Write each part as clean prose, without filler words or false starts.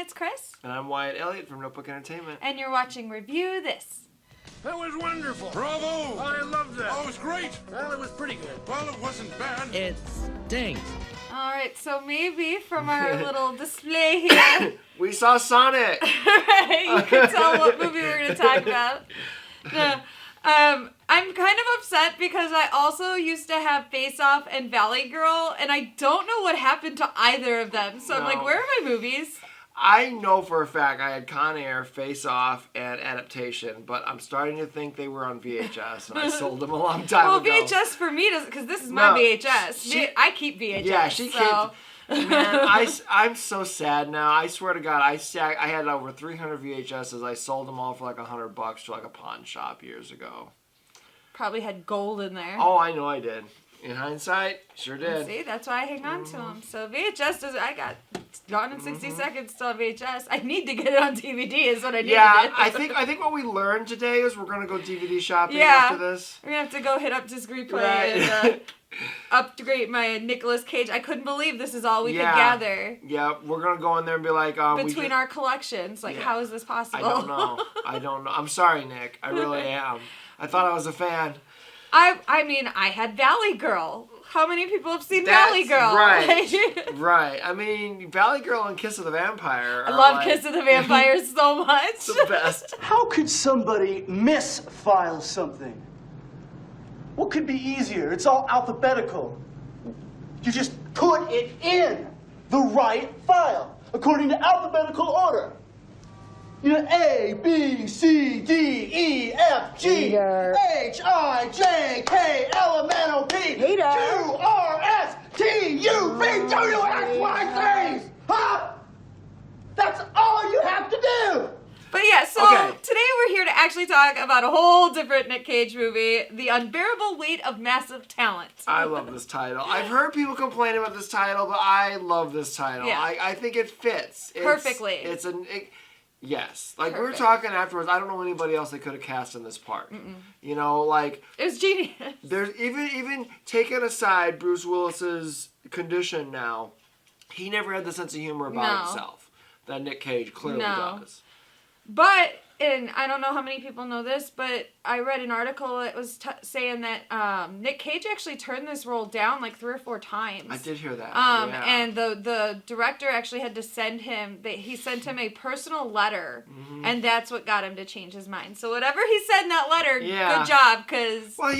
it's Kris. And I'm Wyatt Elliott from Notebook Entertainment. And you're watching Review This. That was wonderful. Bravo! I loved that. Oh, it was great. Well, it was pretty good. Well, it wasn't bad. It stinks. All right, so maybe from our little display here, We saw Sonic! right, you can tell what movie we're going to talk about. No, I'm kind of upset because I also used to have Face Off and Valley Girl, and I don't know what happened to either of them. So I'm like, No. where are my movies? I know for a fact I had Con Air, Face Off, and Adaptation, but I'm starting to think they were on VHS, and I sold them a long time Well, ago. VHS for me doesn't, because this is my No, VHS. I keep VHS. Yeah, she so. keeps... Man, I'm so sad now. I swear to God, I had over 300 VHSs. I sold them all for like $100 to like a pawn shop years ago. Probably had gold in there. Oh, I know I did. In hindsight, sure did. See, that's why I hang on to them. So VHS does. I got Gone in 60 Seconds still on VHS. I need to get it on DVD. Is what I need to do. I think what we learned today is we're gonna go DVD shopping after this. We're gonna have to go hit up Disc Replay Right. and upgrade my Nicolas Cage. I couldn't believe this is all we could gather. Yeah, we're gonna go in there and be like, between our collections. Like, how is this possible? I don't know. I'm sorry, Nick. I really am. I thought I was a fan. I mean, I had Valley Girl. How many people have seen Valley Girl? Right. Right. I mean, Valley Girl and Kiss of the Vampire. I love Kiss of the Vampire so much. The best. How could somebody misfile something? What could be easier? It's all alphabetical. You just put it in the right file, according to alphabetical order. You know, A, B, C, D, E, F, G, Hater. H, I, J, K, L, M, N, O, P, Hater. Q, R, S, T, U, V, W, X, Y, Z. Huh? That's all you have to do. But yeah, so today we're here to actually talk about a whole different Nick Cage movie, The Unbearable Weight of Massive Talent. I love this title. I've heard people complain about this title, but I love this title. Yeah. I think it fits. Perfectly. Yes. Like, we were Perfect. talking afterwards, I don't know anybody else they could have cast in this part. You know, like... It was genius. There's even taking aside Bruce Willis's condition now, he never had the sense of humor about himself that Nick Cage clearly does. But, and I don't know how many people know this, but I read an article that was saying that Nick Cage actually turned this role down like 3 or 4 times. I did hear that. And the director actually had to send him, he sent him a personal letter, and that's what got him to change his mind. So whatever he said in that letter, good job, because... Well,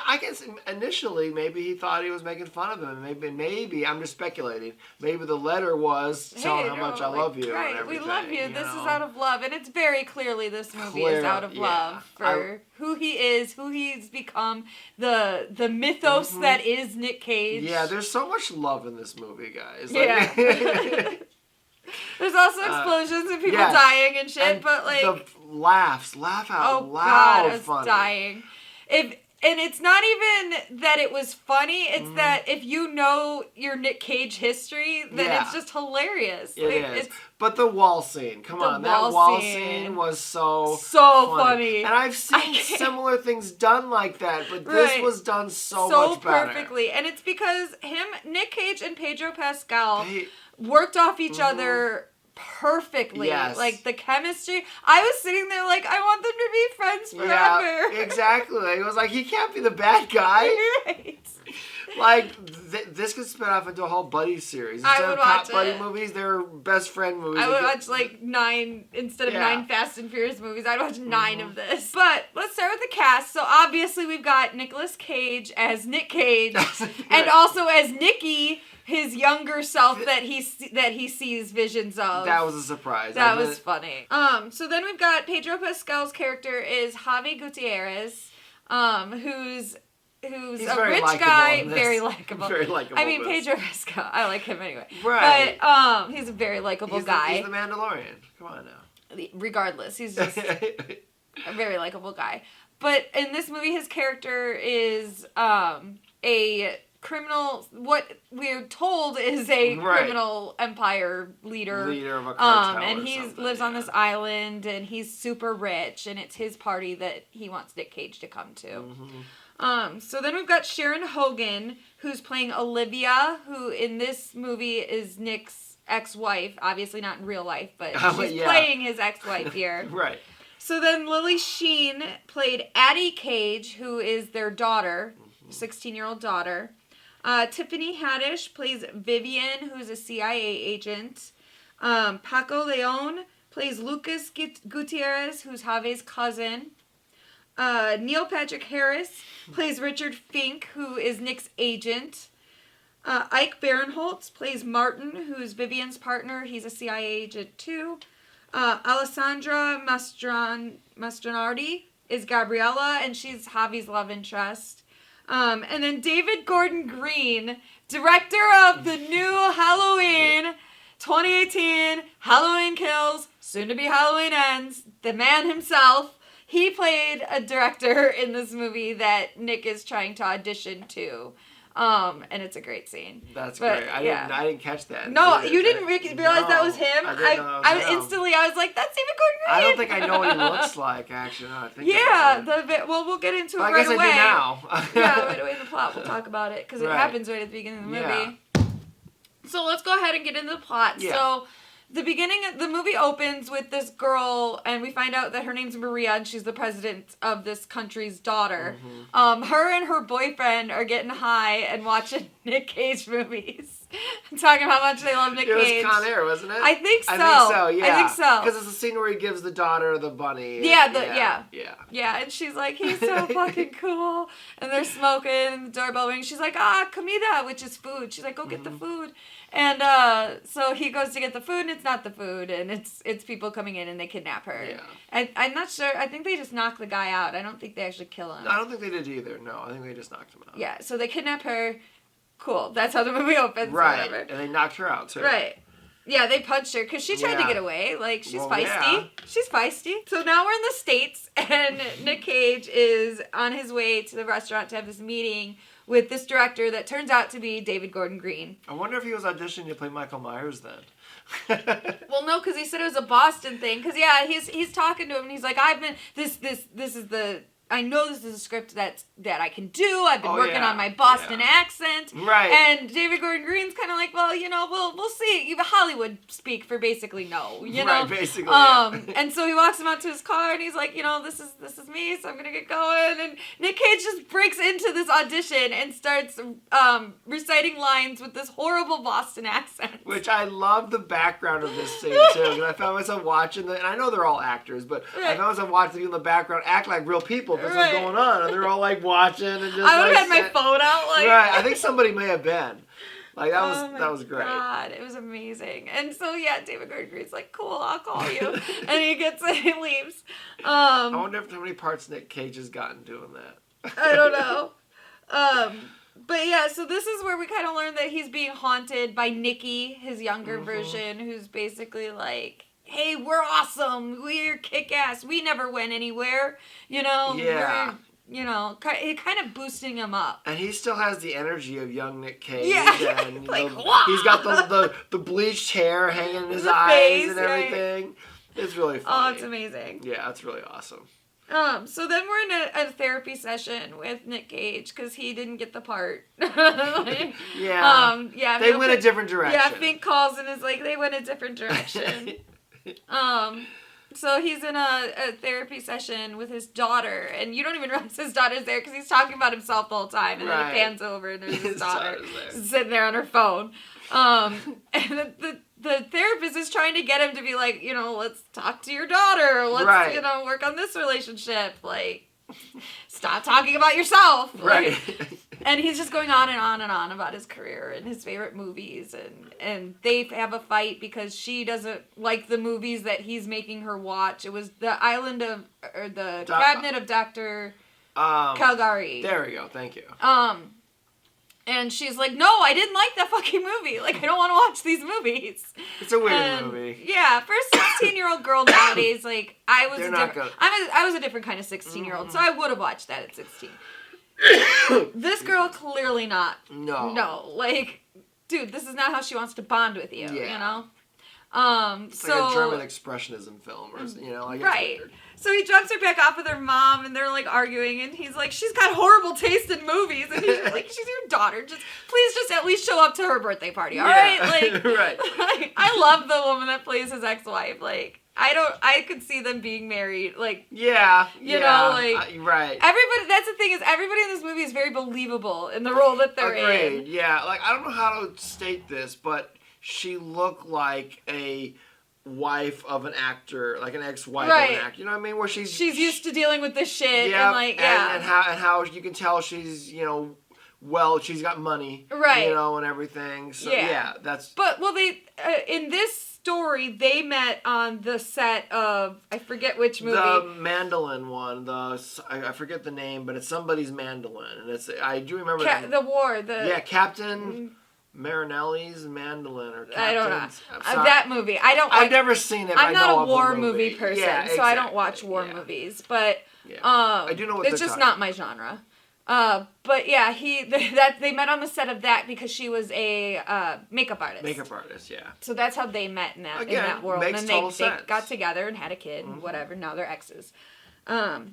I guess initially maybe he thought he was making fun of him. Maybe I'm just speculating. Maybe the letter was telling how much I love you and everything. We love you. This is out of love. And it's very clearly this movie is out of love for who he is, who he's become, the mythos that is Nick Cage. Yeah, there's so much love in this movie, guys. Yeah. There's also explosions and people dying and shit, and but like... the laugh out loud God, I was funny. dying. And it's not even that it was funny, it's that if you know your Nick Cage history, then it's just hilarious. It is. But the wall scene, come on, that wall wall scene scene was so funny. And I've seen similar things done like that, but this was done so much better. Perfectly. And it's because Nick Cage and Pedro Pascal worked off each other perfectly. Yes. Like, the chemistry. I was sitting there like, I want them to be friends forever. Yeah, exactly. It was like, he can't be the bad guy. Right. Like, this could spin off into a whole buddy series. Instead of cop buddy movies, they're best friend movies. I would watch like 9, instead of 9 Fast and Furious movies, I'd watch 9 of this. But let's start with the cast. So obviously we've got Nicolas Cage as Nick Cage, and also as Nicky, his younger self that he sees visions of. That was a surprise. That was funny. So then we've got Pedro Pascal's character is Javi Gutierrez, who's a rich guy, very likable. Very likable. I mean, Pedro Pascal, I like him anyway. Right. But he's a very likable guy. He's the Mandalorian. Come on now. Regardless, he's just a very likable guy. But in this movie, his character is a criminal, what we're told is a criminal empire leader. Leader of a cartel and he lives on this island, and he's super rich, and it's his party that he wants Nick Cage to come to. So then we've got Sharon Hogan, who's playing Olivia, who in this movie is Nick's ex-wife, obviously not in real life, but she's playing his ex-wife here. Right. So then Lily Sheen played Addie Cage, who is their daughter, 16-year-old daughter. Tiffany Haddish plays Vivian, who's a CIA agent. Paco Leon plays Lucas Gutierrez, who's Javi's cousin. Neil Patrick Harris plays Richard Fink, who is Nick's agent. Ike Barinholtz plays Martin, who's Vivian's partner. He's a CIA agent too. Alessandra Mastronardi is Gabriella, and she's Javi's love interest. And then David Gordon Green, director of the new Halloween 2018, Halloween Kills, soon to be Halloween Ends, the man himself. He played a director in this movie that Nick is trying to audition to. And it's a great scene. That's great. I didn't catch that. No, you didn't realize that was him? I was instantly, I was like, that's David Gordon Green. I don't think I know what he looks like, actually. No, I think well, we'll get into it right away. I guess I do now. Right away in the plot, we'll talk about it, because it happens right at the beginning of the movie. So let's go ahead and get into the plot. Yeah. So the beginning of the movie opens with this girl, and we find out that her name's Maria, and she's the president of this country's daughter. Mm-hmm. Her and her boyfriend are getting high and watching Nick Cage movies. Talking about how much they love Nick Cage. It was Con Air, wasn't it? I think so. Yeah. I think so. Because it's the scene where he gives the daughter the bunny. Yeah, and she's like, he's so fucking cool. And they're smoking, and the doorbell rings. She's like, comida, which is food. She's like, go get the food. And so he goes to get the food, and it's not the food, and it's people coming in, and they kidnap her. Yeah. I'm not sure. I think they just knock the guy out. I don't think they actually kill him. I don't think they did either. No, I think they just knocked him out. Yeah, so they kidnap her. Cool. That's how the movie opens. Right. And they knocked her out, too. Right. Yeah, they punched her because she tried to get away. Like, she's feisty. Yeah. She's feisty. So now we're in the States, and Nick Cage is on his way to the restaurant to have this meeting with this director that turns out to be David Gordon Green. I wonder if he was auditioning to play Michael Myers then. Well, no, because he said it was a Boston thing. Because, he's talking to him, and he's like, this is the... I know this is a script that I can do. I've been working on my Boston accent. Right. And David Gordon Green's kind of like, well, we'll see. You have Hollywood speak for basically no, you know? Right, basically, And so he walks him out to his car, and he's like, this is me, so I'm going to get going. And Nick Cage just breaks into this audition and starts reciting lines with this horrible Boston accent. Which I love the background of this scene, too. Because I found myself watching and I know they're all actors, but I found myself watching people in the background act like real people. What's going on? And they're all like watching and just. I would have had my phone out, like. Right, I think somebody may have been. Like that was great. God, it was amazing. And so David Gordon Green's like, cool, I'll call you, and he leaves. I wonder how many parts Nick Cage has gotten doing that. I don't know. But so this is where we kind of learn that he's being haunted by Nikki, his younger version, who's basically like, hey, we're awesome. We're kick-ass. We never went anywhere. Yeah. We're, kind of boosting him up. And he still has the energy of young Nick Cage. Yeah. And, he's got the bleached hair hanging in his eyes and everything. Right. It's really funny. Oh, it's amazing. Yeah, it's really awesome. So then we're in a therapy session with Nick Cage because he didn't get the part. They went a different direction. Yeah, Fink calls and is like, they went a different direction. So he's in a therapy session with his daughter, and you don't even realize his daughter's there because he's talking about himself the whole time, and then he pans over and there's his daughter sitting there on her phone. And the therapist is trying to get him to be like, let's talk to your daughter, let's work on this relationship, like, stop talking about yourself, right? And he's just going on and on and on about his career and his favorite movies, and they have a fight because she doesn't like the movies that he's making her watch. It was the Cabinet of Dr. Caligari. There we go. Thank you. And she's like, no, I didn't like that fucking movie. Like, I don't want to watch these movies. It's a weird movie. Yeah, for a 16-year-old girl nowadays, like, I was a different kind of 16-year-old, so I would have watched that at 16. This girl, clearly not. No. No, like, dude, this is not how she wants to bond with you, you know? It's like a German expressionism film, or like right. So he drops her back off with her mom, and they're like arguing, and he's like, she's got horrible taste in movies, and he's like, she's your daughter, please just at least show up to her birthday party, all right? Like, right. Like, I love the woman that plays his ex-wife. Like, I could see them being married. Like, you know, like, right. Everybody. That's the thing, is everybody in this movie is very believable in the role that they're in. Yeah. Like, I don't know how to state this, but she looked like a wife of an actor, like an ex-wife of an actor. You know what I mean? Where she's used to dealing with this shit, and like, and how you can tell she's, you know, well, she's got money, right? You know, and everything. So that's. But they in this story they met on the set of, I forget which movie. The mandolin one. I forget the name, but it's somebody's mandolin, and I do remember the war. Captain Marinelli's mandolin, or I don't know that movie. I've never seen it. I'm not a war movie person, so I don't watch war movies. But I do know what it's just not my genre. But yeah, they met on the set of that because she was a makeup artist. Makeup artist, yeah. So that's how they met in that world, and then they got together and had a kid, and whatever. Now they're exes. I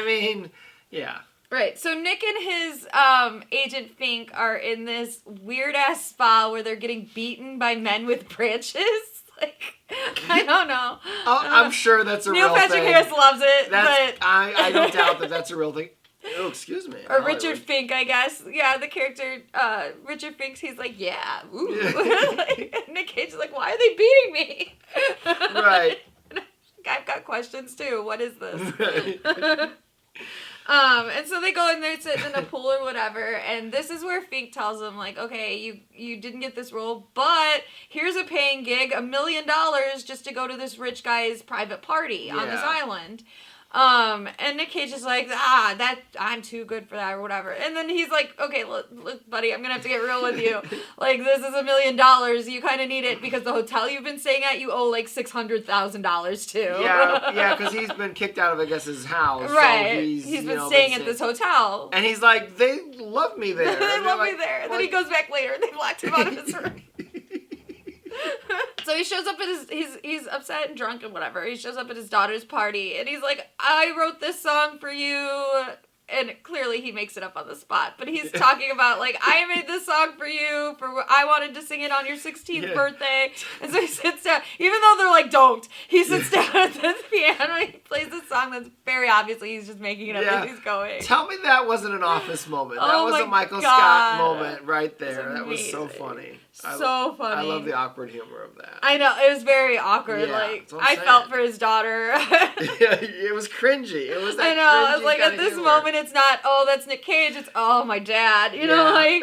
mean, yeah. Right, so Nick and his agent Fink are in this weird-ass spa where they're getting beaten by men with branches. Like, I don't know. I'm sure that's a real thing. Neil Patrick Harris loves it, but I don't doubt that that's a real thing. Oh, excuse me. Or Richard Fink, I guess. Yeah, the character, Richard Fink, he's like, yeah, ooh. Like, Nick Cage is like, why are they beating me? Right. I've got questions, too. What is this? Right. And so they go in there, sitting in a pool or whatever, and this is where Fink tells them, like, okay, you didn't get this role, but here's a paying gig, $1 million just to go to this rich guy's private party on this island. And Nick Cage is like, I'm too good for that or whatever. And then he's like, okay, look, buddy, I'm gonna have to get real with you. Like, this is $1 million. You kind of need it because the hotel you've been staying at, you owe like $600,000 to. Yeah, because he's been kicked out of, I guess, his house. Right. So he's been staying at this hotel. And he's like, they love me there. They love me there. And then he goes back later and they locked him out of his room. So he shows up at he's upset and drunk and whatever. He shows up at his daughter's party and he's like, I wrote this song for you. And clearly he makes it up on the spot. But he's talking about, like, I made this song for you. I wanted to sing it on your 16th birthday. And so he sits down. Even though they're like, don't. He sits down at the piano and he plays this song that's very obviously he's just making it up as he's going. Tell me that wasn't an Office moment. That was a Michael Scott moment right there. That was so funny. So funny. I love the awkward humor of that. I know. It was very awkward. Yeah, like, I felt for his daughter. It was cringy. It was that I know. cringy It's like, at this moment, it's not, oh, that's Nick Cage. It's, oh, my dad. You know, like...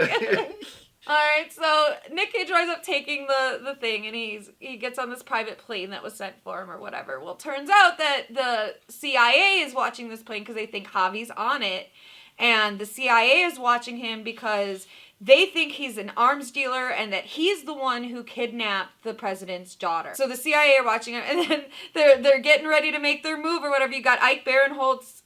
Alright, so Nick Cage winds up taking the thing, and he gets on this private plane that was sent for him or whatever. Well, it turns out that the CIA is watching this plane because they think Javi's on it. And the CIA is watching him because they think he's an arms dealer and that he's the one who kidnapped the president's daughter. So the CIA are watching him, and then they're getting ready to make their move or whatever. You got Ike Barinholtz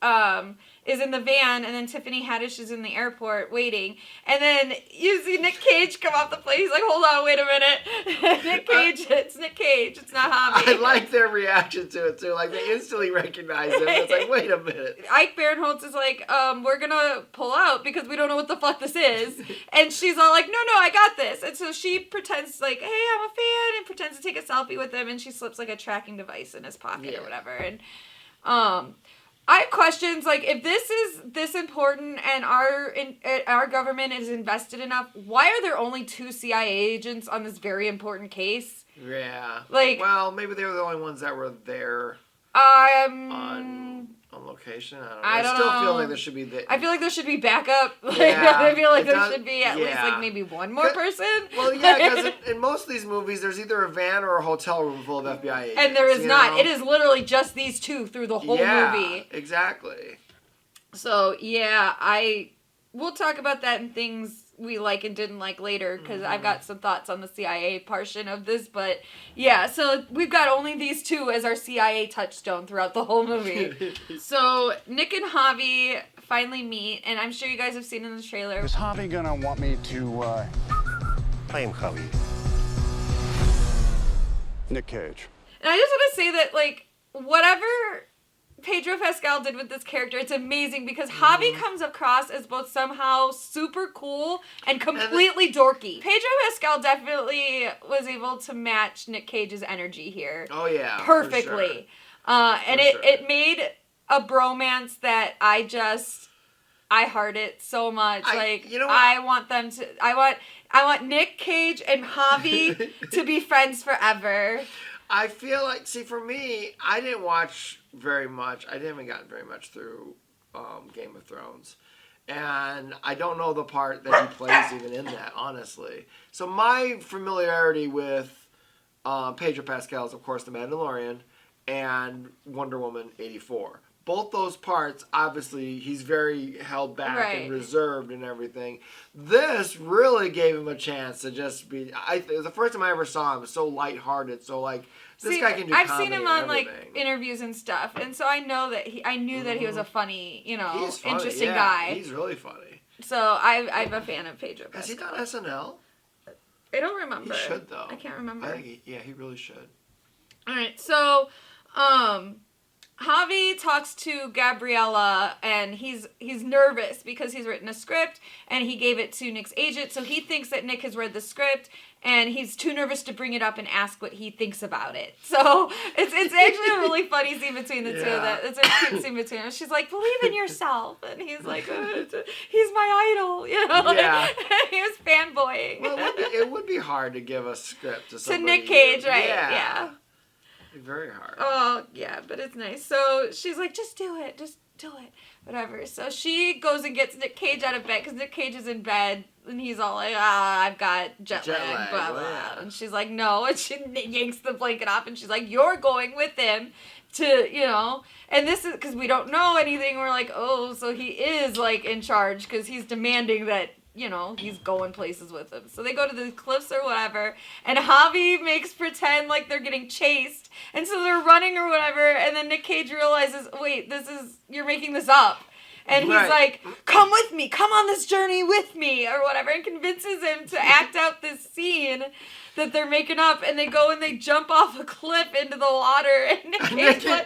is in the van, and then Tiffany Haddish is in the airport waiting. And then you see Nick Cage come off the plane. He's like, hold on, wait a minute. Nick Cage, it's Nick Cage. It's not Javi. I like their reaction to it, too. Like, they instantly recognize him. It's like, wait a minute. Ike Barinholtz is like, we're gonna pull out because we don't know what the fuck this is. And she's all like, no, I got this. And so she pretends like, hey, I'm a fan, and pretends to take a selfie with him, and she slips like a tracking device in his pocket or whatever. And I have questions, like, if this is this important and our government is invested enough, why are there only 2 CIA agents on this very important case? Yeah. Like, well, maybe they were the only ones that were there on location. I don't know. I still feel like there should be... I feel like there should be backup. Like, I feel like there should be at least, like, maybe one more person. Well, yeah, because in most of these movies, there's either a van or a hotel room full of FBI agents. And there is not. It is literally just these 2 through the whole movie. Exactly. So, yeah, we'll talk about that and things we like and didn't like later, because I've got some thoughts on the CIA portion of this, but yeah, so we've got only these 2 as our CIA touchstone throughout the whole movie. So Nick and Javi finally meet, and I'm sure you guys have seen in the trailer. Is Javi gonna want me to, I am Javi. Nick Cage. And I just want to say that, like, whatever Pedro Pascal did with this character, it's amazing because Javi comes across as both somehow super cool and completely dorky. Pedro Pascal definitely was able to match Nick Cage's energy here. Oh, yeah. Perfectly. And it made a bromance that I heart it so much. You know what? I want Nick Cage and Javi to be friends forever. I feel like, see, for me, I didn't watch very much. I haven't gotten very much through Game of Thrones. And I don't know the part that he plays even in that, honestly. So my familiarity with Pedro Pascal is, of course, The Mandalorian and Wonder Woman 84. Both those parts, obviously, he's very held back and reserved and everything. This really gave him a chance to just be... the first time I ever saw him, so lighthearted, so like... This guy can do I've comedy seen him on like interviews and stuff, and so I know that I knew that he was a funny, interesting guy. He's really funny. So I'm a fan of Pedro Pascal. Has he done SNL? I don't remember. He should though. I can't remember. I think he really should. All right, so Javi talks to Gabriella, and he's nervous because he's written a script and he gave it to Nick's agent, so he thinks that Nick has read the script. And he's too nervous to bring it up and ask what he thinks about it. So it's actually a really funny scene between the two of them. It's a cute scene between them. She's like, believe in yourself. And he's like, he's my idol. Yeah. He was fanboying. Well, it would be hard to give a script to somebody. To Nick Cage, right? Yeah. It'd be very hard. Oh, yeah, but it's nice. So she's like, just do it. Just do it. Whatever. So she goes and gets Nick Cage out of bed because Nick Cage is in bed. And he's all like, I've got jet lag, blah, blah. Yeah. And she's like, no. And she yanks the blanket off and she's like, you're going with him to, And this is because we don't know anything. We're like, oh, so he is like in charge because he's demanding that, he's going places with him. So they go to the cliffs or whatever. And Javi makes pretend like they're getting chased. And so they're running or whatever. And then Nick Cage realizes, wait, you're making this up. And he's like, come with me, come on this journey with me, or whatever, and convinces him to act out this scene that they're making up, and they go and they jump off a cliff into the water, and Nick Cage, he's like,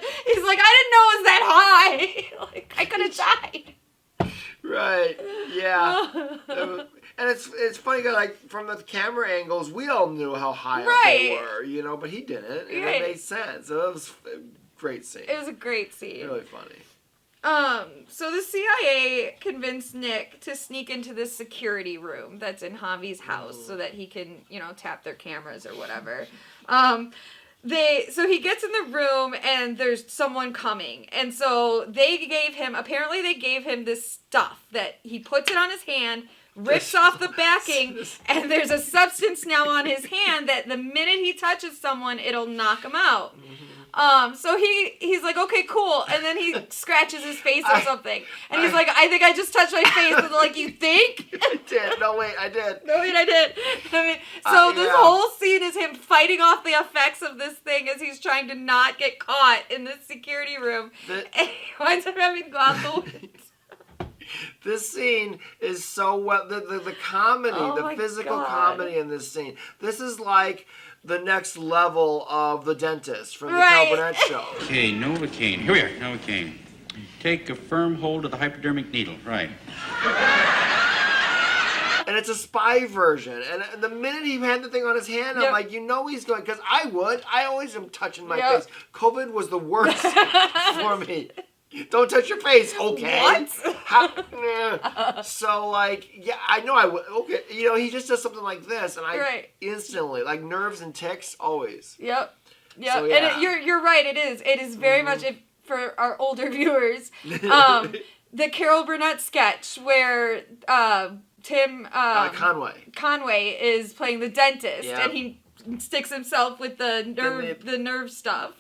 I didn't know it was that high, like, I could have died. Right, yeah. And it's funny, like, from the camera angles, we all knew how high up they were, but he didn't, and it made sense, so it was a great scene. It was a great scene. Really funny. So the CIA convinced Nick to sneak into this security room that's in Javi's house so that he can, tap their cameras or whatever. So he gets in the room and there's someone coming. And so apparently they gave him this stuff that he puts it on his hand, rips off the backing, and there's a substance now on his hand that the minute he touches someone, it'll knock him out. So he's like, okay, cool. And then he scratches his face or something. And he's like, I think I just touched my face. And they're like, you think? I did. No, wait, I did. No, wait, I did. This whole scene is him fighting off the effects of this thing as he's trying to not get caught in this security room. And he winds up having to go out the window. This scene is so well, the comedy, the physical comedy in this scene. This is like the next level of The Dentist from the Cal Burnett show. Okay, Novocaine. Here we are, Novocaine. Take a firm hold of the hypodermic needle, right. And it's a spy version. And the minute he had the thing on his hand, I'm like, he's going, because I always am touching my face. COVID was the worst for me. Don't touch your face, okay? What? So, I know I would. Okay, he just does something like this, and I instantly, nerves and tics, always. Yep. So, and you're right. It is. It is very much for our older viewers. The Carol Burnett sketch where Tim Conway is playing the dentist, and he sticks himself with the nerve stuff.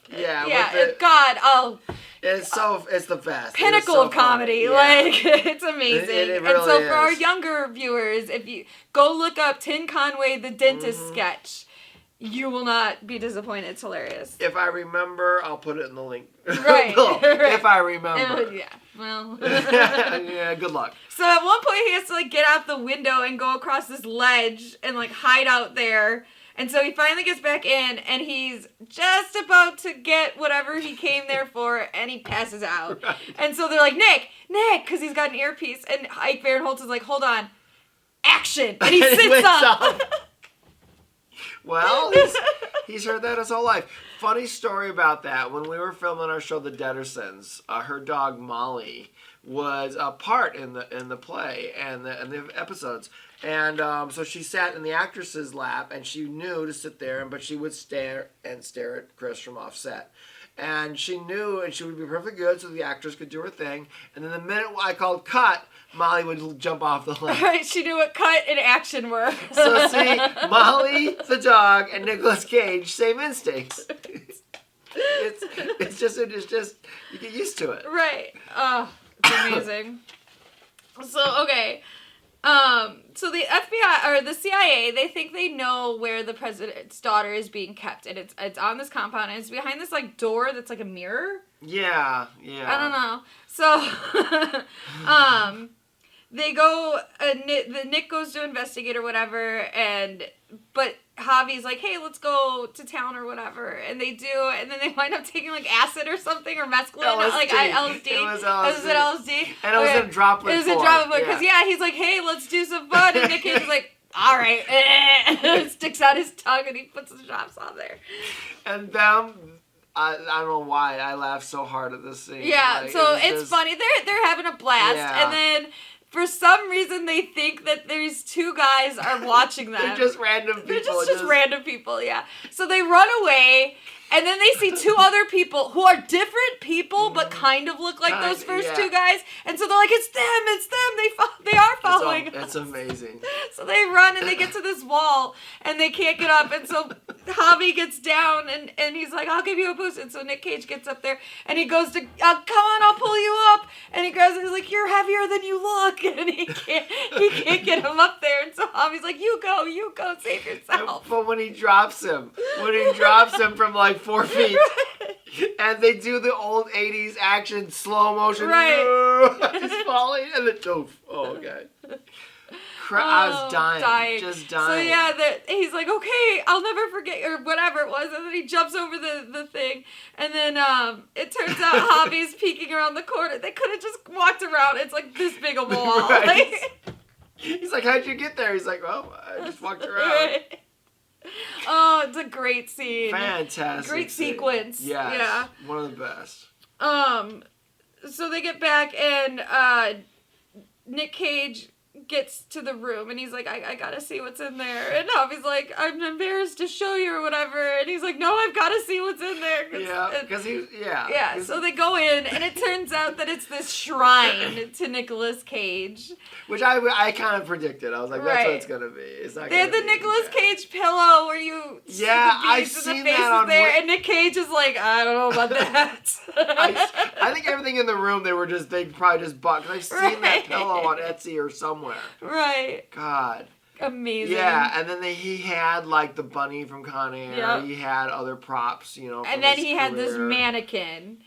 It's the best. Pinnacle of comedy. It's amazing. It really and so is. for our younger viewers, if you go look up Tim Conway the dentist sketch, you will not be disappointed. It's hilarious. If I remember, I'll put it in the link. Right. If I remember. Well. Good luck. So at one point he has to get out the window and go across this ledge and hide out there. And so he finally gets back in, and he's just about to get whatever he came there for, and he passes out. Right. And so they're like, Nick, because he's got an earpiece. And Ike Barinholtz is like, hold on, action. And he sits up. Well, he's heard that his whole life. Funny story about that. When we were filming our show, The Deadersons, her dog Molly was a part in the play and the episodes. And so she sat in the actress's lap, and she knew to sit there, but she would stare at Kris from offset. And she knew, and she would be perfectly good, so the actress could do her thing. And then the minute I called cut, Molly would jump off the lap. Right, she knew what cut and action were. So see, Molly, the dog, and Nicolas Cage, same instincts. It's just you get used to it. Right. Oh, it's amazing. So okay. So the FBI or the CIA, they think they know where the president's daughter is being kept, and it's on this compound, and it's behind this like door that's like a mirror. Yeah. I don't know. So, they go. Nick goes to investigate or whatever, but Javi's like, hey, let's go to town or whatever, and they do, and then they wind up taking like acid or something or mescaline, LSD. LSD. It was LSD. Was it LSD? And it was a droplet. It was a droplet because he's like, hey, let's do some fun, and Nick Cage is like, all right, sticks out his tongue and he puts the drops on there. And them, I don't know why I laughed so hard at this scene. Yeah, like, so it's funny. They're having a blast, and then. For some reason, they think that these two guys are watching them. They're just random people. They're just random people, yeah. So they run away, and then they see two other people who are different people, but kind of look like those first two guys. And so they're like, it's them. They are following us. It's amazing. So they run, and they get to this wall, and they can't get up. And so Javi gets down, and he's like, I'll give you a boost. And so Nick Cage gets up there, and he goes to, come on, I'll pull you up. And he grabs it, he's like, you're heavier than you look. And he can't get him up there. And so Javi's like, you go, save yourself. But when he drops him from like 4 feet, and they do the old 80s action slow motion, right? Just falling, and then oh god. I was dying. Just dying. So yeah, he's like, okay, I'll never forget, or whatever it was, and then he jumps over the thing, and then it turns out Javi's peeking around the corner. They could have just walked around. It's like this big a wall. Right. He's like, how'd you get there? He's like, well, I just walked around. Right. Oh, it's a great scene. Fantastic. Great sequence. Yes, yeah. One of the best. So they get back, and Nick Cage gets to the room, and he's like, I gotta see what's in there. And Javi's like, I'm embarrassed to show you or whatever. And he's like, no, I've gotta see what's in there. Yeah, so they go in, and it turns out that it's this shrine to Nicolas Cage. Which I kind of predicted. I was like, that's what it's gonna be. It's not. They had the Nicolas Cage pillow where you I've seen that on there, and Nick Cage is like, I don't know about that. I think everything in the room they probably just bought, because I've seen that pillow on Etsy or somewhere. Right. God. Amazing. Yeah, and then he had like the bunny from Con Air. Yep. He had other props, And then he had this mannequin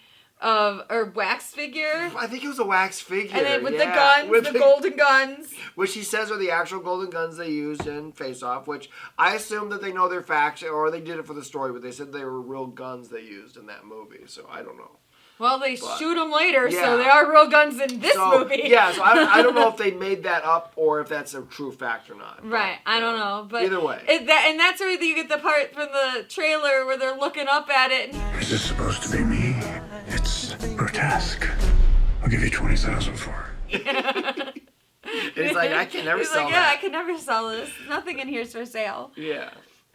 or wax figure. I think it was a wax figure. And then with the guns, with the golden guns. Which he says are the actual golden guns they used in Face Off, which I assume that they know their facts, or they did it for the story, but they said they were real guns they used in that movie, so I don't know. Well, they shoot them later, so they are real guns in this movie. Yeah, so I don't know if they made that up or if that's a true fact or not. Right, I don't know. But either way. And that's where you get the part from the trailer where they're looking up at it. Is this supposed to be me? It's grotesque. I'll give you $20,000 for it. And he's like, I can never sell that. Yeah, I can never sell this. Nothing in here is for sale. Yeah.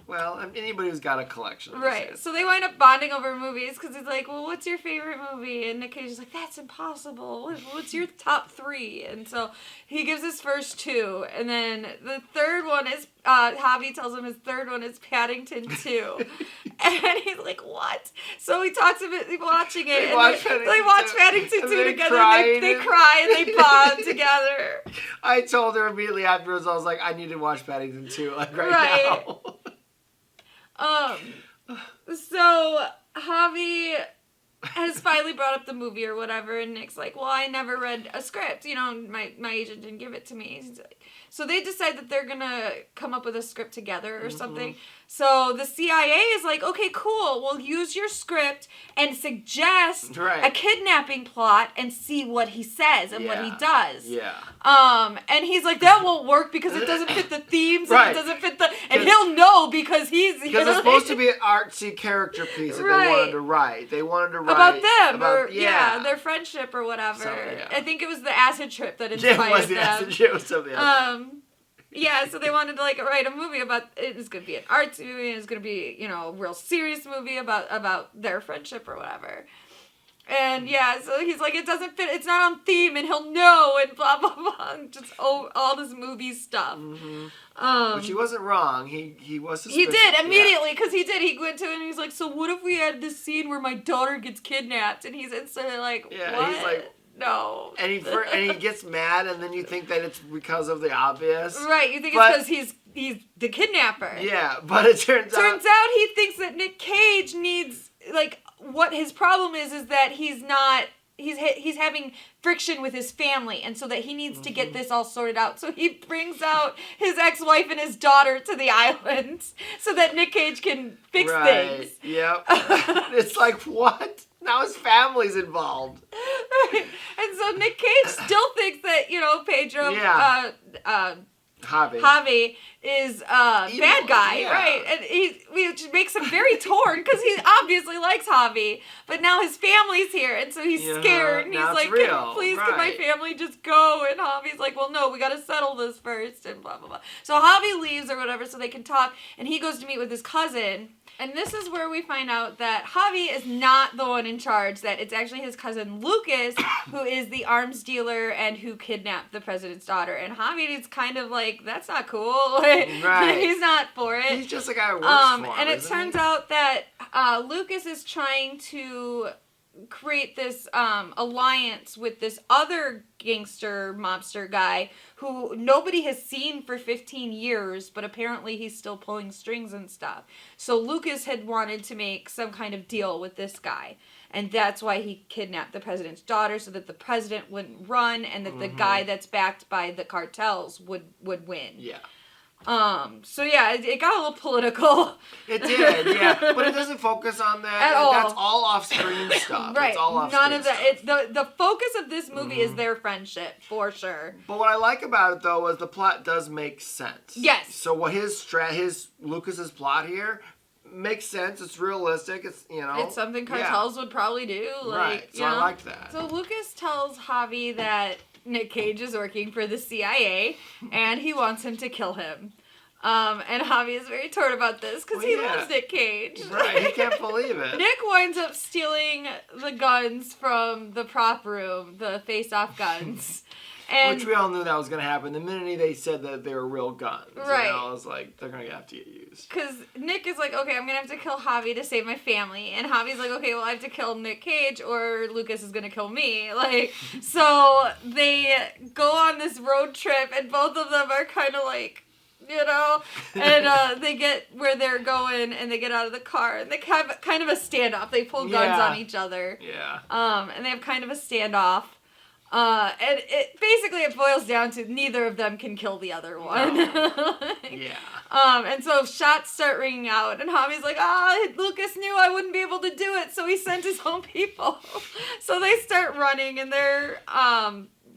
Well, anybody who's got a collection. Right. So they wind up bonding over movies because he's like, well, what's your favorite movie? And Nick Cage is like, that's impossible. What's your top 3? And so he gives his first 2. And then the third one is, Javi tells him his third one is Paddington 2. And he's like, what? So he talks about watching it. They watch Paddington 2 together. And they cry and they bond together. I told her immediately afterwards, I was like, I need to watch Paddington 2 like right now. So Javi has finally brought up the movie or whatever, and Nick's like, well, I never read a script. You know, my agent didn't give it to me. So they decide that they're going to come up with a script together or something. So the CIA is like, okay, cool. We'll use your script and suggest a kidnapping plot and see what he says and what he does. Yeah. And he's like, that won't work because it doesn't fit the themes and it doesn't fit and he'll know because he's... Because it's supposed to be an artsy character piece that they wanted to write. They wanted to write... About them, their friendship or whatever. So, I think it was the acid trip that inspired them. It was the acid trip. It was something else. Yeah, so they wanted to write a movie about it was gonna be an arts movie, and it's gonna be, you know, a real serious movie about their friendship or whatever. And yeah, so he's like, it doesn't fit, it's not on theme, and he'll know, and blah blah blah, and just all this movie stuff. Which he wasn't wrong. He was suspicious. He did immediately because he did. He went to it and he's like, so what if we had this scene where my daughter gets kidnapped? And he's instantly like, what? He's like, no. And he gets mad, and then you think that it's because of the obvious. Right, you think it's because he's the kidnapper. Yeah, but it turns out he thinks that Nick Cage needs, what his problem is that he's having friction with his family, and so that he needs to get this all sorted out. So he brings out his ex-wife and his daughter to the island so that Nick Cage can fix things. Yep. It's like, what? Now his family's involved. Right. And so Nick Cage still thinks that, you know, Pedro, Javi is a bad guy, right? And which makes him very torn because he obviously likes Javi, but now his family's here, and so he's scared, and he's like, can my family just go? And Javi's like, well, no, we got to settle this first, and blah, blah, blah. So Javi leaves or whatever so they can talk, and he goes to meet with his cousin. And this is where we find out that Javi is not the one in charge, that it's actually his cousin Lucas who is the arms dealer and who kidnapped the president's daughter. And Javi is kind of like, that's not cool. He's not for it. He's just a guy who works for him, and it turns out that Lucas is trying to create this alliance with this other gangster mobster guy who nobody has seen for 15 years, but apparently he's still pulling strings and stuff. So Lucas had wanted to make some kind of deal with this guy, and that's why he kidnapped the president's daughter, so that the president wouldn't run, and that the guy that's backed by the cartels would win. Yeah. So yeah, it got a little political. It did, yeah. But it doesn't focus on that. At all. That's all off-screen stuff. Right. It's all off-screen None of that. stuff. It's the focus of this movie is their friendship, for sure. But what I like about it, though, is the plot does make sense. Yes. So what his Lucas's plot here makes sense. It's realistic. It's, you know. It's something cartels would probably do. Right. So I like that. So Lucas tells Javi that Nick Cage is working for the CIA, and he wants him to kill him. And Javi is very torn about this because he loves Nick Cage. Right, he can't believe it. Nick winds up stealing the guns from the prop room, the face-off guns. And which we all knew that was going to happen. The minute they said that they were real guns, right. You know, I was like, they're going to have to get used. Because Nick is like, okay, I'm going to have to kill Javi to save my family. And Javi's like, okay, well, I have to kill Nick Cage or Lucas is going to kill me. So they go on this road trip and both of them are kind of like, you know, and they get where they're going and they get out of the car and they have kind of a standoff. They pull guns on each other. Yeah. And they have kind of a standoff. And it boils down to neither of them can kill the other one. Yeah. And so shots start ringing out, and Javi's like, Lucas knew I wouldn't be able to do it, so he sent his own people. So they start running, and they're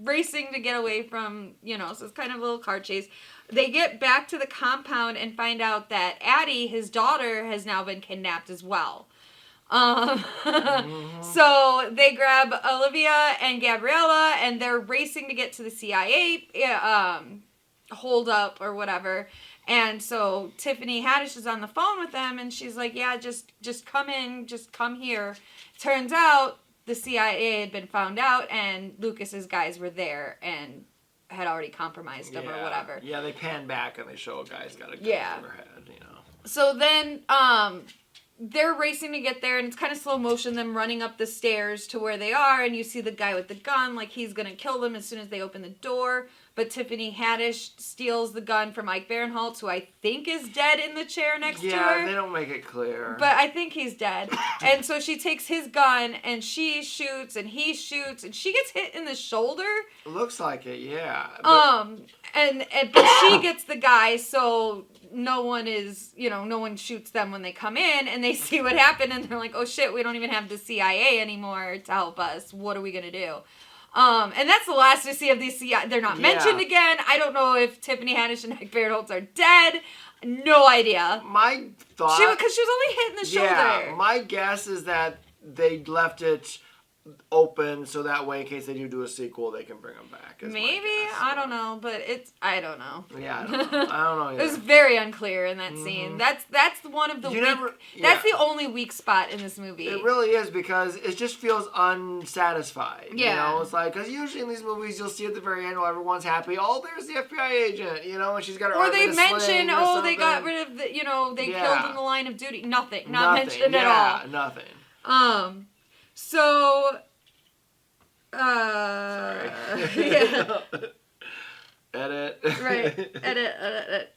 racing to get away from, so it's kind of a little car chase. They get back to the compound and find out that Andi, his daughter, has now been kidnapped as well. So they grab Olivia and Gabriella and they're racing to get to the CIA hold up or whatever. And so Tiffany Haddish is on the phone with them and she's like, yeah, just come in, just come here. Turns out the CIA had been found out and Lucas's guys were there and had already compromised them or whatever. Yeah, they pan back and they show a guy's got a gun to their head, So then they're racing to get there, and it's kind of slow motion, them running up the stairs to where they are, and you see the guy with the gun, like he's going to kill them as soon as they open the door. but Tiffany Haddish steals the gun from Ike Barinholtz, who I think is dead in the chair next to her. Yeah, they don't make it clear. But I think he's dead. And so she takes his gun, and she shoots, and he shoots, and she gets hit in the shoulder. Looks like it, yeah. But she gets the guy, so no one shoots them when they come in, and they see what happened, and they're like, oh shit, we don't even have the CIA anymore to help us. What are we gonna do? And that's the last we see of these CIA. They're not mentioned again. I don't know if Tiffany Haddish and Ike Barinholtz are dead. No idea. My thought... Because she was only hit in the shoulder. Yeah, my guess is that they left it open so that way in case they do a sequel they can bring them back. Maybe, I don't know, but I don't know. Yeah, I don't know. It was very unclear in that scene. That's one of the that's the only weak spot in this movie. It really is, because it just feels unsatisfied. Yeah. You know, it's like, because usually in these movies you'll see at the very end while everyone's happy, oh, there's the FBI agent, you know, and she's got her arm in a sling. Or they mention, they got rid of the, they killed in the line of duty. Nothing. Not mentioned at all. Yeah, nothing. So, sorry. Yeah. Edit. Right. Edit.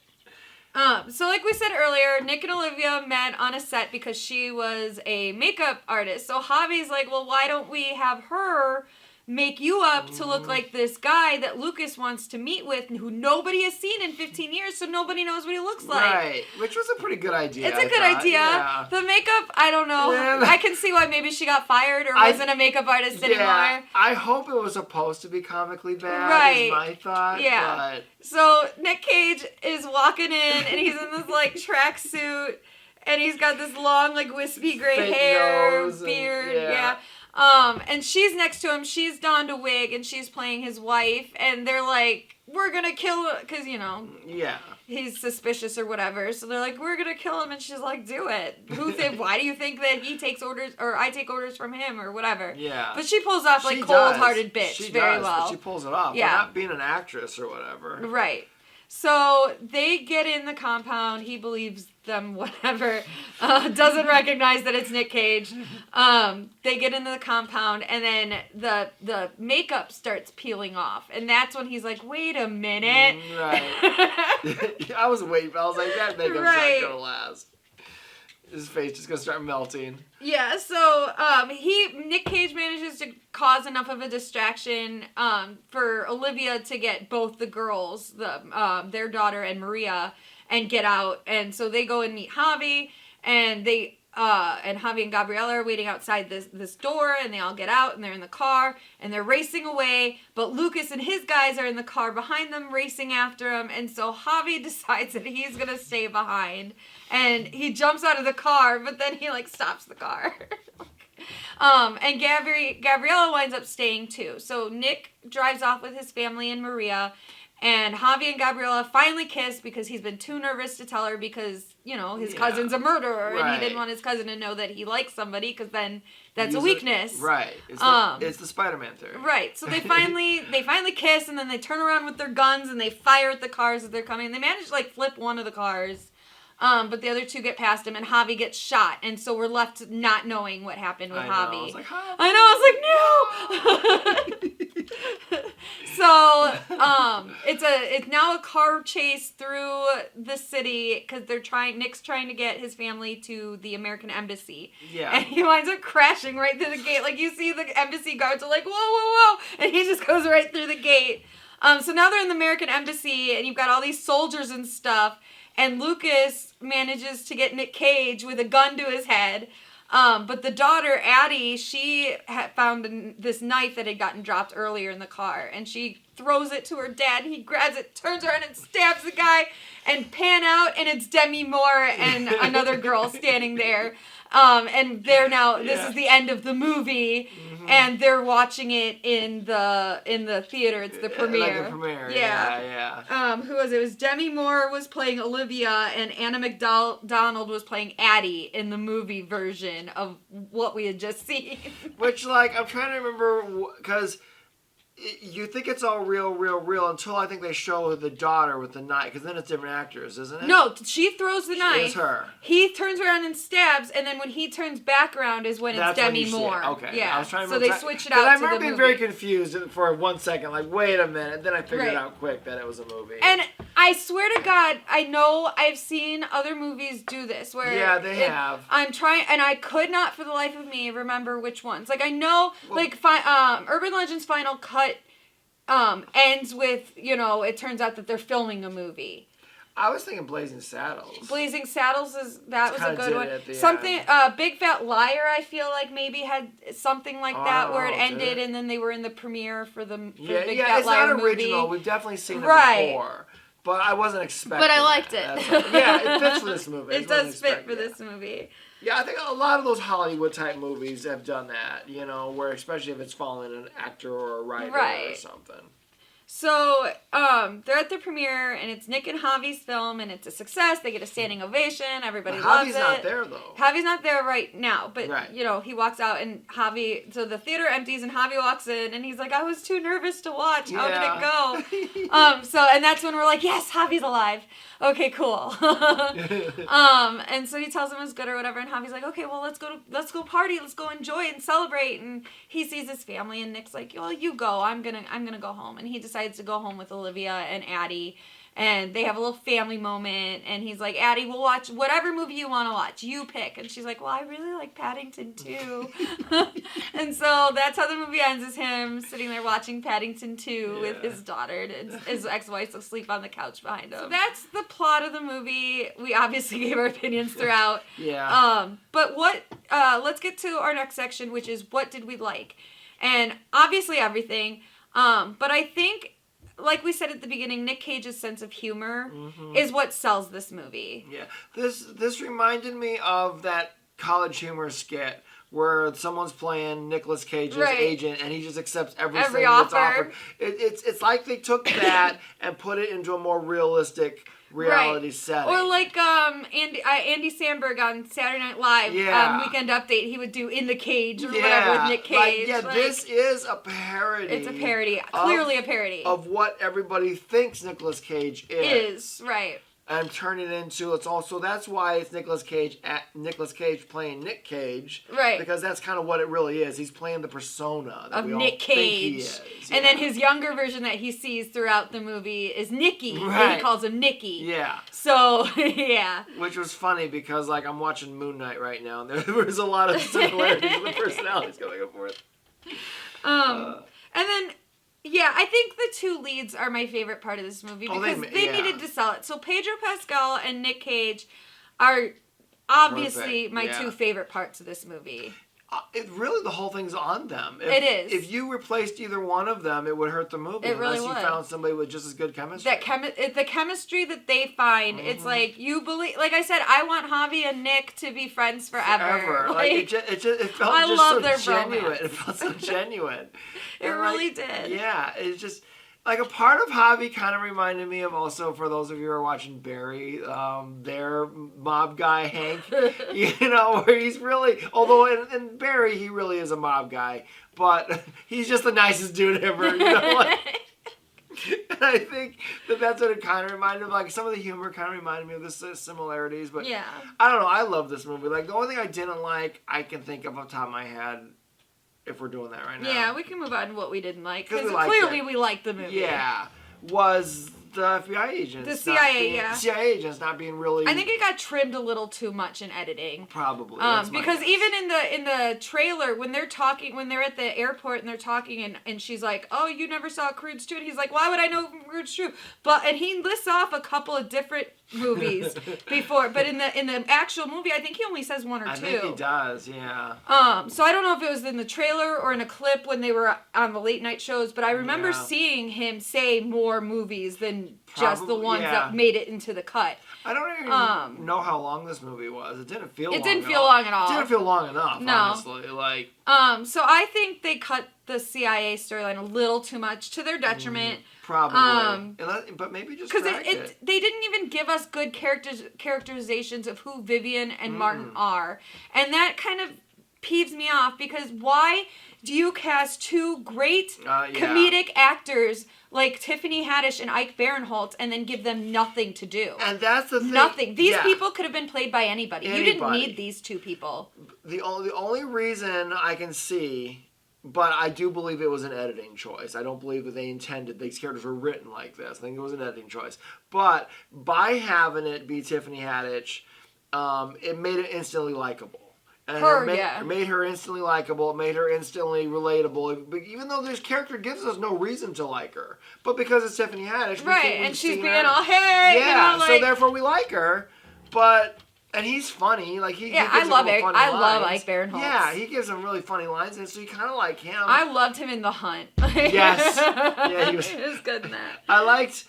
So like we said earlier, Nick and Olivia met on a set because she was a makeup artist. So Javi's like, well, why don't we have her make you up to look like this guy that Lucas wants to meet with, who nobody has seen in 15 years, so nobody knows what he looks like. Right, which was a pretty good idea. It's a good idea. Yeah. The makeup, I don't know. Yeah. I can see why maybe she got fired or wasn't a makeup artist anymore. I hope it was supposed to be comically bad, is my thought. Yeah. But... So Nick Cage is walking in, and he's in this, like, tracksuit, and he's got this long, like, wispy gray fake hair, nose beard, yeah. And she's next to him, she's donned a wig, and she's playing his wife, and they're like, we're gonna kill him, because, he's suspicious or whatever, so they're like, we're gonna kill him, and she's like, do it. Why do you think that he takes orders, or I take orders from him, or whatever? Yeah. But she pulls off, like, cold-hearted bitch very well. But she pulls it off, not being an actress or whatever. Right. So they get in the compound. He believes them, whatever. Doesn't recognize that it's Nick Cage. They get into the compound, and then the makeup starts peeling off. And that's when he's like, wait a minute. Right. I was waiting, but I was like, that makeup's not going to last. His face just gonna start melting. Yeah, so Nick Cage manages to cause enough of a distraction for Olivia to get both the girls, their daughter and Maria, and get out. And so they go and meet Javi, and Javi and Gabriella are waiting outside this door, and they all get out, and they're in the car, and they're racing away, but Lucas and his guys are in the car behind them, racing after them, and so Javi decides that he's gonna stay behind, and he jumps out of the car, but then he, like, stops the car. And Gabriella winds up staying, too. So Nick drives off with his family and Maria, and Javi and Gabriella finally kiss because he's been too nervous to tell her because, his cousin's a murderer, and he didn't want his cousin to know that he likes somebody because then that's a weakness. Right. It's the Spider-Man theory. Right. So they finally kiss, and then they turn around with their guns, and they fire at the cars as they're coming. They manage to, like, flip one of the cars. But the other two get past him, and Javi gets shot, and so we're left not knowing what happened with Javi. I was like, Javi. I was like, no! So, it's now a car chase through the city, because Nick's trying to get his family to the American Embassy. Yeah. And he winds up crashing right through the gate. Like, you see the embassy guards are like, whoa, whoa, whoa! And he just goes right through the gate. So now they're in the American Embassy, and you've got all these soldiers and stuff. And Lucas manages to get Nick Cage with a gun to his head. But the daughter, Andi, she had found this knife that had gotten dropped earlier in the car. And she throws it to her dad. He grabs it, turns around, and stabs the guy. And pan out, and it's Demi Moore and another girl standing there. And they're now, this is the end of the movie. Mm-hmm. And they're watching it in the theater. It's the premiere. Like the premiere. Yeah. Who was it? It was Demi Moore was playing Olivia, and Anna McDonald was playing Addie in the movie version of what we had just seen. Which, like, I'm trying to remember, because you think it's all real until I think they show the daughter with the knife, because then it's different actors, isn't it? No, she throws the knife. It's her. He turns around and stabs, and then when he turns back around is when it's Demi Moore. Okay. Yeah. I was trying to so they switch it out to the movie. I remember being very confused for 1 second, like, wait a minute. Then I figured out quick that it was a movie. And I swear to God, I know I've seen other movies do this. Where they have. I'm trying, and I could not for the life of me remember which ones. Like, I know, Urban Legend's final cut ends with, it turns out that they're filming a movie. I was thinking Blazing Saddles. Blazing Saddles was a good one. Something Big Fat Liar, I feel like maybe had something like that where it ended and then they were in the premiere for the Big Fat Liar movie. Yeah, it's not original. We've definitely seen it before. But I wasn't expecting But I liked it. It fits for this movie. It does fit for this movie. Yeah, I think a lot of those Hollywood-type movies have done that, where especially if it's following an actor or a writer or something. So, they're at the premiere, and it's Nick and Javi's film, and it's a success. They get a standing ovation. Everybody loves it. Javi's not there, though. Javi's not there right now, but, he walks out, and so the theater empties, and Javi walks in, and he's like, I was too nervous to watch. How did it go? And that's when we're like, yes, Javi's alive. Okay, cool. And so he tells him it's good or whatever, and Javi's like, okay, well, let's go party, let's go enjoy and celebrate. And he sees his family, and Nick's like, well, you go. I'm gonna go home. And he decides to go home with Olivia and Addie, and they have a little family moment, and he's like, Addie, we'll watch whatever movie you want to watch, you pick. And she's like, well, I really like Paddington too. And so that's how the movie ends, is him sitting there watching Paddington 2 with his daughter, and his ex-wife's asleep on the couch behind him. So that's the plot of the movie. We obviously gave our opinions throughout. But let's get to our next section, which is what did we like? And obviously everything. But I think, like we said at the beginning, Nick Cage's sense of humor is what sells this movie. Yeah. This reminded me of that College Humor skit where someone's playing Nicolas Cage's agent and he just accepts everything that's offered. It's like they took that and put it into a more realistic reality setting. Or like Andy Samberg on Saturday Night Live Weekend Update, he would do In the Cage or whatever with Nick Cage. This is a parody. It's a parody. Clearly a parody. Of what everybody thinks Nicolas Cage is. Right. And turn it into, that's why it's Nicolas Cage playing Nick Cage. Right. Because that's kind of what it really is. He's playing the persona that we all Nick Cage. Think he is. And then his younger version that he sees throughout the movie is Nicky. Right. He calls him Nicky. Yeah. So, yeah. Which was funny because, I'm watching Moon Knight right now, and there was a lot of similarities in the personalities going up for it. And then... Yeah, I think the two leads are my favorite part of this movie because they needed to sell it. So Pedro Pascal and Nick Cage are obviously my two favorite parts of this movie. Really, the whole thing's on them. It is. If you replaced either one of them, it would hurt the movie. It really unless you found somebody with just as good chemistry. The chemistry that they find, it's like you believe. Like I said, I want Javi and Nick to be friends forever. It felt I just love so their genuine. romance. It felt so genuine. It really did. Yeah, it's just. A part of Javi kind of reminded me of also, for those of you who are watching Barry, their mob guy Hank, where he's really, although in Barry he really is a mob guy, but he's just the nicest dude ever, And I think that's what it kind of reminded me of. Some of the humor kind of reminded me of the similarities, but I don't know, I love this movie. The only thing I didn't like, I can think of off the top of my head, if we're doing that right now. Yeah, we can move on to what we didn't like. Because clearly we liked the movie. Yeah. Was the FBI agents. The CIA, CIA agents not being really... I think it got trimmed a little too much in editing. Probably. Because even in the trailer, when they're at the airport and they're talking and she's like, oh, you never saw Crude's 2? And he's like, why would I know Crude's 2? And he lists off a couple of different movies before, but in the actual movie, I think he only says one or two. I think he does, yeah. So I don't know if it was in the trailer or in a clip when they were on the late night shows, but I remember seeing him say more movies than just the ones that made it into the cut. I don't even know how long this movie was. It didn't feel long. It didn't feel long at all. It didn't feel long enough, honestly. So I think they cut the CIA storyline a little too much to their detriment. Probably. But maybe just because they didn't even give us good characterizations of who Vivian and Martin are. And that kind of peeves me off because why do you cast two great comedic actors like Tiffany Haddish and Ike Barinholtz and then give them nothing to do? And that's the thing. Nothing. These people could have been played by anybody. You didn't need these two people. The only reason I can see, but I do believe it was an editing choice. I don't believe that they intended these characters were written like this. I think it was an editing choice. But by having it be Tiffany Haddish, it made it instantly likable. And it made her instantly likable. It made her instantly relatable. Even though this character gives us no reason to like her, but because it's Tiffany Haddish, and she's being all hey, yeah, you know, so therefore we like her. And he's funny. Like he I love it. I love Ike Barinholtz. Yeah, he gives some really funny lines, and so you kind of like him. I loved him in The Hunt. Yes, yeah, he was good in that. I liked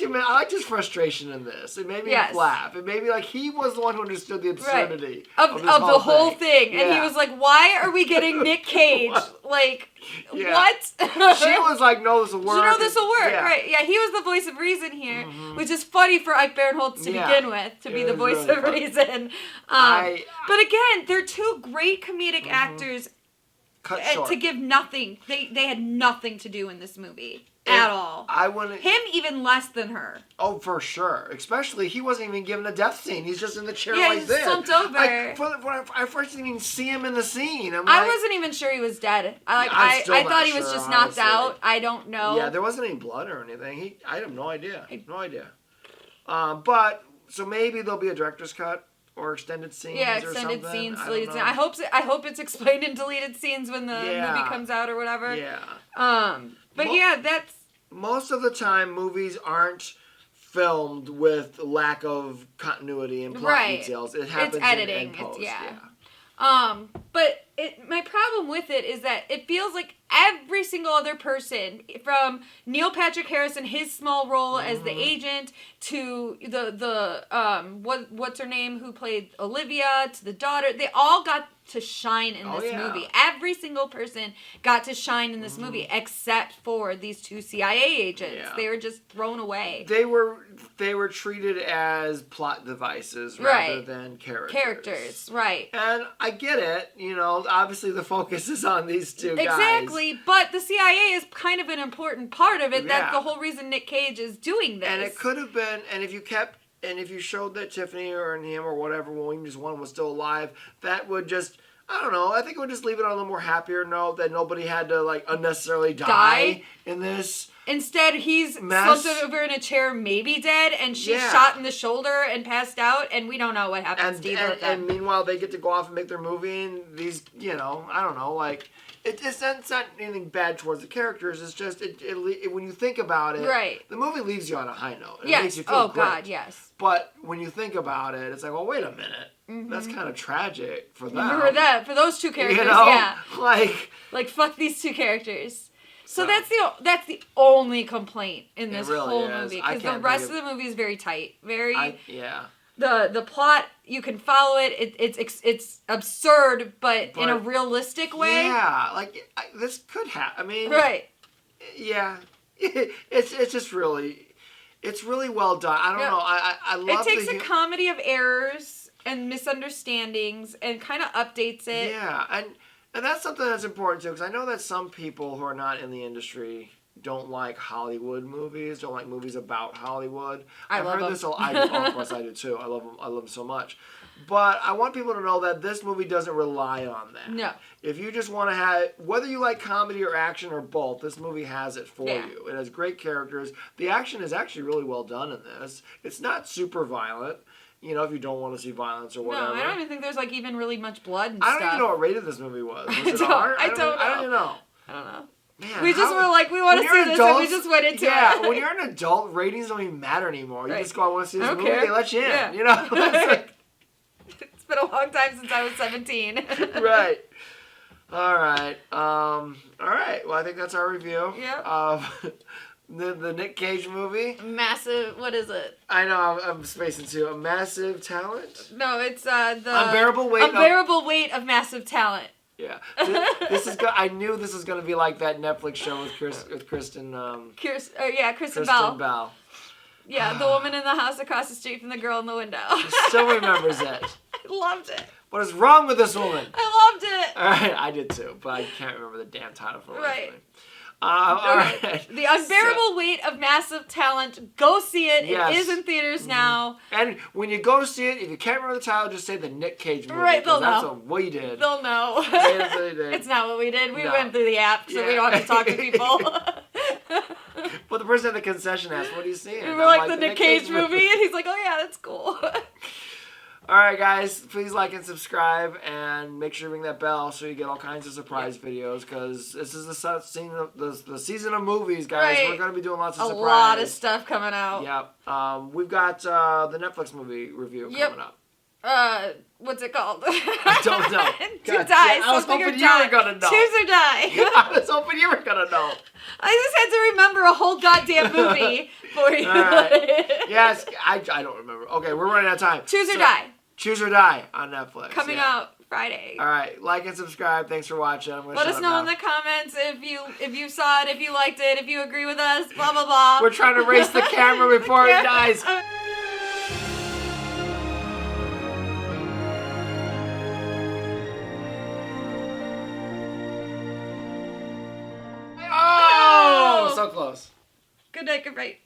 him. I liked his frustration in this. It made me laugh. It made me like he was the one who understood the absurdity of the whole thing. And he was like, "Why are we getting Nick Cage? Like, what?" She was like, "No, this will work." No, this will work. Right? Yeah, he was the voice of reason here, which is funny for Ike Barinholtz to begin with, to be the voice of reason. But again, they're two great comedic actors. Cut short. To give nothing. They had nothing to do in this movie. At all. Him even less than her. Oh, for sure. Especially, he wasn't even given a death scene. He's just in the chair like this. Yeah, he's slumped over. I first didn't even see him in the scene. I wasn't even sure he was dead. I thought he was just knocked out. I don't know. Yeah, there wasn't any blood or anything. I have no idea. No idea. But, so maybe there'll be a director's cut. Or extended scenes or something. Yeah, extended scenes, deleted scenes. I hope it's explained in deleted scenes when the movie comes out or whatever. Yeah. But that's... Most of the time, movies aren't filmed with lack of continuity and plot details. It happens it's editing. in post. But my problem with it is that it feels like every single other person, from Neil Patrick Harris and his small role as the agent, to the what's her name who played Olivia, to the daughter, they all got to shine in this movie. Every single person got to shine in this movie except for these two CIA agents. Yeah. They were just thrown away. They were treated as plot devices rather than characters. Right. And I get it, obviously the focus is on these two guys. Exactly, but the CIA is kind of an important part of it. That's the whole reason Nick Cage is doing this. And it could have been, and if you showed that Tiffany or him or whatever, Williams one was still alive, that would just, I don't know, I think it would just leave it on a little more happier note that nobody had to like unnecessarily die in this. Instead, he's slumped over in a chair, maybe dead, and she's shot in the shoulder and passed out, and we don't know what happens to either of them. And meanwhile, they get to go off and make their movie, and these, I don't know, like, it's not anything bad towards the characters. It's just, when you think about it, the movie leaves you on a high note. It makes you feel great. God, yes. But when you think about it, it's like, well, wait a minute. That's kind of tragic for them. For those two characters, Like, fuck these two characters. So that's the only complaint in this whole movie, because the rest of the movie is very tight, The plot, you can follow it. It's absurd, but in a realistic way. Yeah, like this could happen. I mean, yeah, it's just really, it's really well done. I don't know. I love it. Takes a comedy of errors and misunderstandings and kind of updates it. Yeah, and that's something that's important too, because I know that some people who are not in the industry don't like Hollywood movies, don't like movies about Hollywood. I've heard this. Of course I do too. I love them. I love them so much. But I want people to know that this movie doesn't rely on that. No. If you just want to have, whether you like comedy or action or both, this movie has it for you. It has great characters. The action is actually really well done in this. It's not super violent. If you don't want to see violence or whatever. No, I don't even think there's even really much blood and stuff. I don't even know what rated this movie was. Was it R? I don't know. I don't even know. I don't know. Man, we just were like, we want to see this, and we just went into it. Yeah, when you're an adult, ratings don't even matter anymore. You just go, I want to see this movie, they let you in. Yeah. It's been a long time since I was 17. Right. All right. All right. Well, I think that's our review of the Nick Cage movie. Massive. What is it? I know. I'm spacing too. A Massive Talent. No, it's the Unbearable Weight of Massive Talent. Yeah, this is. I knew this was going to be like that Netflix show with Kristen. Kristen Bell. Yeah, the woman in the house across the street from the girl in the window. She still remembers it. I loved it. What is wrong with this woman? I loved it. right, I did too, but I can't remember the damn title for it. Right. All right. The Unbearable Weight of Massive Talent. Go see it. Yes. It is in theaters now. And when you go see it, if you can't remember the title, just say the Nick Cage movie. Right, they'll that's know. what we did. They'll know. Yes, they did. It's not what we did. We No. went through the app, so we Yeah. don't have to talk to people. But the person at the concession asked, "What are you seeing?" And I'm we're like, the Nick Cage movie, and he's like, oh yeah, that's cool. All right, guys, please like and subscribe, and make sure to ring that bell so you get all kinds of surprise videos. Because this is the season of movies, guys. Right. We're gonna be doing lots of A surprise. lot of stuff coming out. Yep. We've got the Netflix movie review coming up. What's it called? I don't know. To God, die. yeah, I was Something hoping or you die. were gonna know. Choose or die. I was hoping you were gonna know. I just had to remember a whole goddamn movie for you. All right. Yes, I don't remember. Okay, we're running out of time. Choose or die. Choose or Die on Netflix. Coming out Friday. All right, like and subscribe. Thanks for watching. I'm gonna Let shut us up know now. in the comments if you saw it, if you liked it, if you agree with us, blah blah blah. We're trying to race the camera before it dies. Oh, so close. Good night, good night.